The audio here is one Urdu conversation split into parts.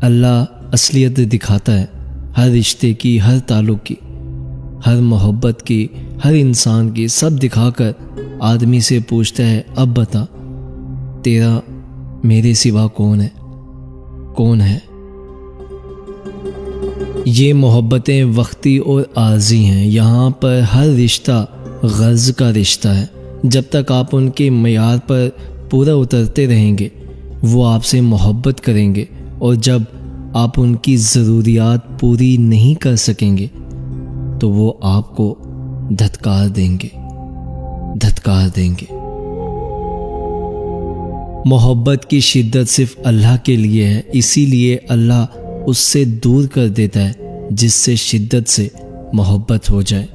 اللہ اصلیت دکھاتا ہے ہر رشتے کی، ہر تعلق کی، ہر محبت کی، ہر انسان کی، سب دکھا کر آدمی سے پوچھتا ہے اب بتا تیرا میرے سوا کون ہے؟ یہ محبتیں وقتی اور عارضی ہیں، یہاں پر ہر رشتہ غرض کا رشتہ ہے۔ جب تک آپ ان کے معیار پر پورا اترتے رہیں گے وہ آپ سے محبت کریں گے، اور جب آپ ان کی ضروریات پوری نہیں کر سکیں گے تو وہ آپ کو دھتکار دیں گے۔ محبت کی شدت صرف اللہ کے لیے ہے، اسی لیے اللہ اس سے دور کر دیتا ہے جس سے شدت سے محبت ہو جائے۔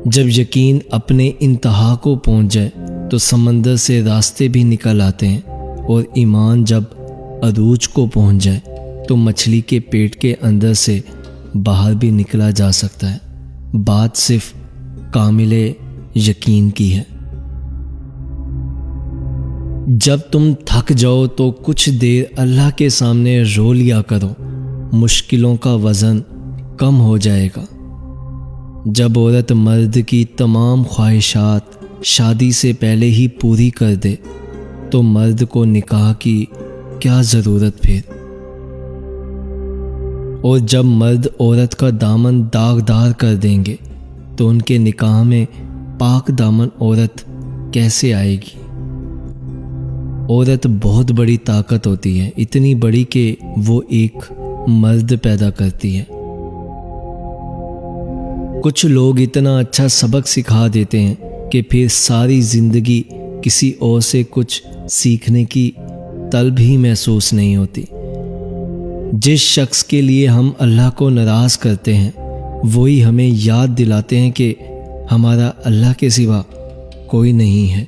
جب یقین اپنے انتہا کو پہنچ جائے تو سمندر سے راستے بھی نکل آتے ہیں، اور ایمان جب عروج کو پہنچ جائے تو مچھلی کے پیٹ کے اندر سے باہر بھی نکلا جا سکتا ہے۔ بات صرف کامل یقین کی ہے۔ جب تم تھک جاؤ تو کچھ دیر اللہ کے سامنے رو لیا کرو، مشکلوں کا وزن کم ہو جائے گا۔ جب عورت مرد کی تمام خواہشات شادی سے پہلے ہی پوری کر دے تو مرد کو نکاح کی کیا ضرورت پھر؟ اور جب مرد عورت کا دامن داغدار کر دیں گے تو ان کے نکاح میں پاک دامن عورت کیسے آئے گی؟ عورت بہت بڑی طاقت ہوتی ہے، اتنی بڑی کہ وہ ایک مرد پیدا کرتی ہے۔ کچھ لوگ اتنا اچھا سبق سکھا دیتے ہیں کہ پھر ساری زندگی کسی اور سے کچھ سیکھنے کی طلب ہی محسوس نہیں ہوتی۔ جس شخص کے لیے ہم اللہ کو ناراض کرتے ہیں وہی ہمیں یاد دلاتے ہیں کہ ہمارا اللہ کے سوا کوئی نہیں ہے۔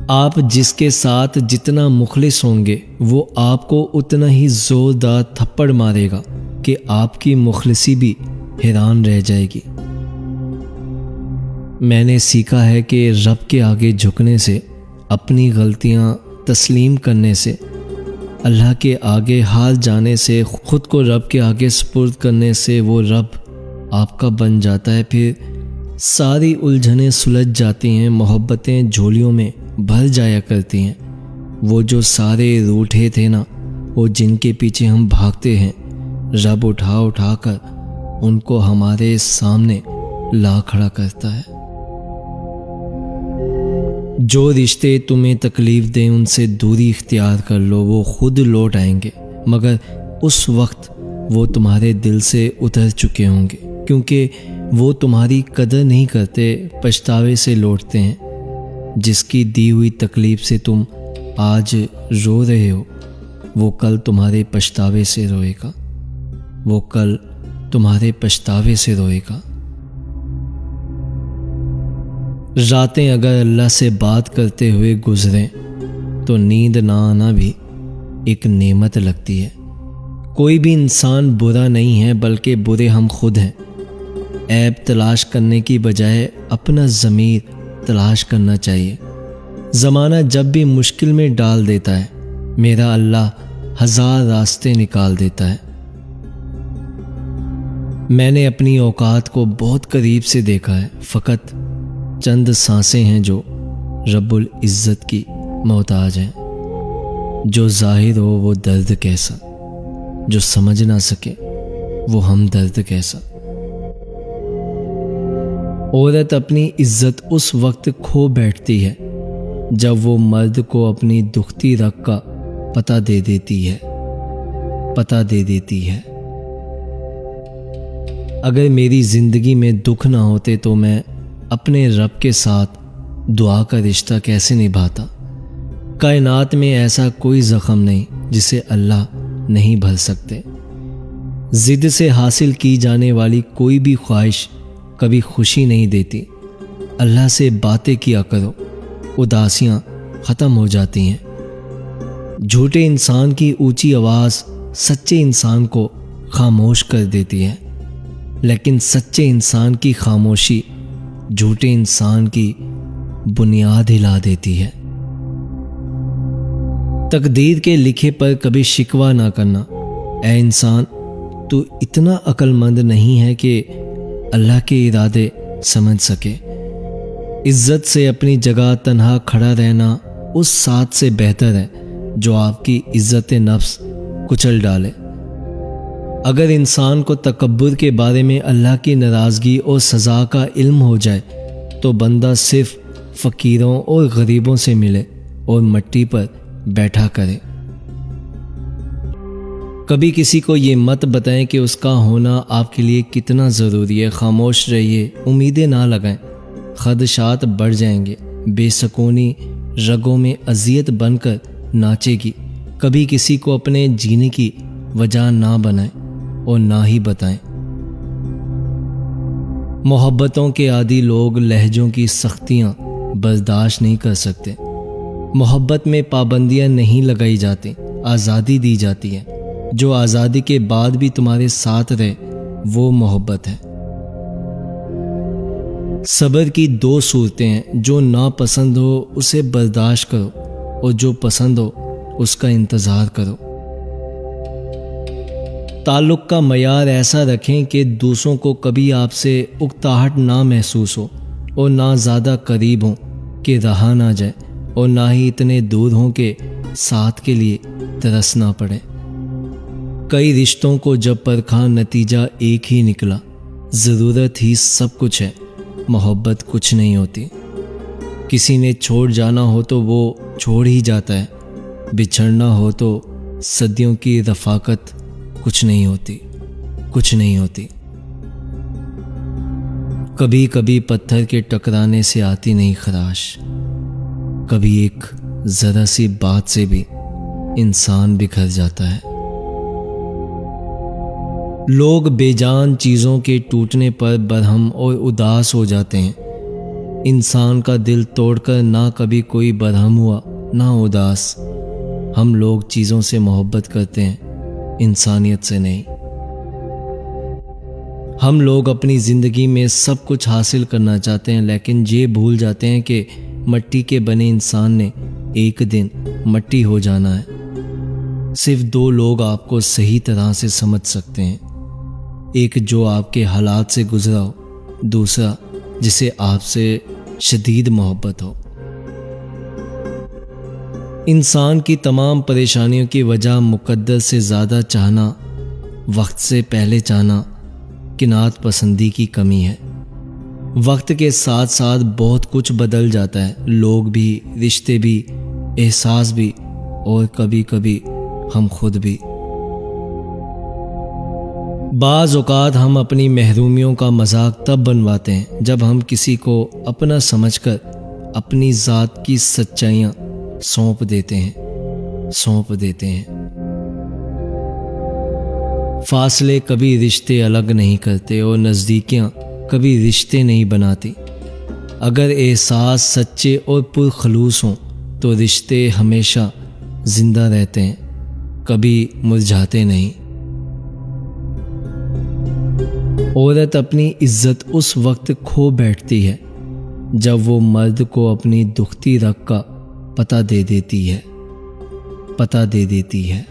آپ جس کے ساتھ جتنا مخلص ہوں گے وہ آپ کو اتنا ہی زوردار تھپڑ مارے گا کہ آپ کی مخلصی بھی حیران رہ جائے گی۔ میں نے سیکھا ہے کہ رب کے آگے جھکنے سے، اپنی غلطیاں تسلیم کرنے سے، اللہ کے آگے ہار جانے سے، خود کو رب کے آگے سپرد کرنے سے وہ رب آپ کا بن جاتا ہے۔ پھر ساری الجھنیں سلجھ جاتی ہیں، محبتیں جھولیوں میں بھر جایا کرتی ہیں۔ وہ جو سارے روٹھے تھے نا، وہ جن کے پیچھے ہم بھاگتے ہیں، رب اٹھا کر ان کو ہمارے سامنے لا کھڑا کرتا ہے۔ جو رشتے تمہیں تکلیف دیں ان سے دوری اختیار کر لو، وہ خود لوٹ آئیں گے، مگر اس وقت وہ تمہارے دل سے اتر چکے ہوں گے، کیونکہ وہ تمہاری قدر نہیں کرتے، پچھتاوے سے لوٹتے ہیں۔ جس کی دی ہوئی تکلیف سے تم آج رو رہے ہو وہ کل تمہارے پچھتاوے سے روئے گا۔ راتیں اگر اللہ سے بات کرتے ہوئے گزریں تو نیند نہ آنا بھی ایک نعمت لگتی ہے۔ کوئی بھی انسان برا نہیں ہے بلکہ برے ہم خود ہیں۔ عیب تلاش کرنے کی بجائے اپنا ضمیر تلاش کرنا چاہیے۔ زمانہ جب بھی مشکل میں ڈال دیتا ہے میرا اللہ 1000 راستے نکال دیتا ہے۔ میں نے اپنی اوقات کو بہت قریب سے دیکھا ہے، فقط چند سانسیں ہیں جو رب العزت کی محتاج ہیں۔ جو ظاہر ہو وہ درد کیسا، جو سمجھ نہ سکے وہ ہمدرد کیسا۔ عورت اپنی عزت اس وقت کھو بیٹھتی ہے جب وہ مرد کو اپنی دکھتی رگ کا پتہ دے دیتی ہے۔ اگر میری زندگی میں دکھ نہ ہوتے تو میں اپنے رب کے ساتھ دعا کا رشتہ کیسے نبھاتا؟ کائنات میں ایسا کوئی زخم نہیں جسے اللہ نہیں بھر سکتے۔ ضد سے حاصل کی جانے والی کوئی بھی خواہش کبھی خوشی نہیں دیتی۔ اللہ سے باتیں کیا کرو، اداسیاں ختم ہو جاتی ہیں۔ جھوٹے انسان کی اونچی آواز سچے انسان کو خاموش کر دیتی ہے، لیکن سچے انسان کی خاموشی جھوٹے انسان کی بنیاد ہلا دیتی ہے۔ تقدیر کے لکھے پر کبھی شکوہ نہ کرنا۔ اے انسان، تو اتنا عقل مند نہیں ہے کہ اللہ کے ارادے سمجھ سکے۔ عزت سے اپنی جگہ تنہا کھڑا رہنا اس ساتھ سے بہتر ہے جو آپ کی عزت نفس کچل ڈالے۔ اگر انسان کو تکبر کے بارے میں اللہ کی ناراضگی اور سزا کا علم ہو جائے تو بندہ صرف فقیروں اور غریبوں سے ملے اور مٹی پر بیٹھا کرے۔ کبھی کسی کو یہ مت بتائیں کہ اس کا ہونا آپ کے لیے کتنا ضروری ہے۔ خاموش رہیے، امیدیں نہ لگائیں، خدشات بڑھ جائیں گے، بے سکونی رگوں میں اذیت بن کر ناچے گی۔ کبھی کسی کو اپنے جینے کی وجہ نہ بنائیں اور نہ ہی بتائیں۔ محبتوں کے عادی لوگ لہجوں کی سختیاں برداشت نہیں کر سکتے۔ محبت میں پابندیاں نہیں لگائی جاتی، آزادی دی جاتی ہے۔ جو آزادی کے بعد بھی تمہارے ساتھ رہے وہ محبت ہے۔ صبر کی دو صورتیں ہیں، جو ناپسند ہو اسے برداشت کرو اور جو پسند ہو اس کا انتظار کرو۔ تعلق کا معیار ایسا رکھیں کہ دوسروں کو کبھی آپ سے اکتاہٹ نہ محسوس ہو اور نہ زیادہ قریب ہوں کہ رہا نہ جائے اور نہ ہی اتنے دور ہوں کہ ساتھ کے لیے ترسنا پڑے۔ کئی رشتوں کو جب پرکھا نتیجہ ایک ہی نکلا، ضرورت ہی سب کچھ ہے، محبت کچھ نہیں ہوتی۔ کسی نے چھوڑ جانا ہو تو وہ چھوڑ ہی جاتا ہے، بچھڑنا ہو تو صدیوں کی رفاقت کچھ نہیں ہوتی، کچھ نہیں ہوتی۔ کبھی کبھی پتھر کے ٹکرانے سے آتی نہیں خراش، کبھی ایک ذرا سی بات سے بھی انسان بکھر جاتا ہے۔ لوگ بے جان چیزوں کے ٹوٹنے پر برہم اور اداس ہو جاتے ہیں۔ انسان کا دل توڑ کر نہ کبھی کوئی برہم ہوا نہ اداس۔ ہم لوگ چیزوں سے محبت کرتے ہیں، انسانیت سے نہیں۔ ہم لوگ اپنی زندگی میں سب کچھ حاصل کرنا چاہتے ہیں، لیکن یہ بھول جاتے ہیں کہ مٹی کے بنے انسان نے ایک دن مٹی ہو جانا ہے۔ صرف دو لوگ آپ کو صحیح طرح سے سمجھ سکتے ہیں، ایک جو آپ کے حالات سے گزرا ہو، دوسرا جسے آپ سے شدید محبت ہو۔ انسان کی تمام پریشانیوں کی وجہ مقدر سے زیادہ چاہنا، وقت سے پہلے چاہنا، قناعت پسندی کی کمی ہے۔ وقت کے ساتھ ساتھ بہت کچھ بدل جاتا ہے، لوگ بھی، رشتے بھی، احساس بھی، اور کبھی کبھی ہم خود بھی۔ بعض اوقات ہم اپنی محرومیوں کا مذاق تب بنواتے ہیں جب ہم کسی کو اپنا سمجھ کر اپنی ذات کی سچائیاں سونپ دیتے ہیں۔ فاصلے کبھی رشتے الگ نہیں کرتے اور نزدیکیاں کبھی رشتے نہیں بناتی۔ اگر احساس سچے اور پرخلوص ہوں تو رشتے ہمیشہ زندہ رہتے ہیں، کبھی مرجھاتے نہیں۔ عورت اپنی عزت اس وقت کھو بیٹھتی ہے جب وہ مرد کو اپنی دکھتی رگ کا پتہ دے دیتی ہے۔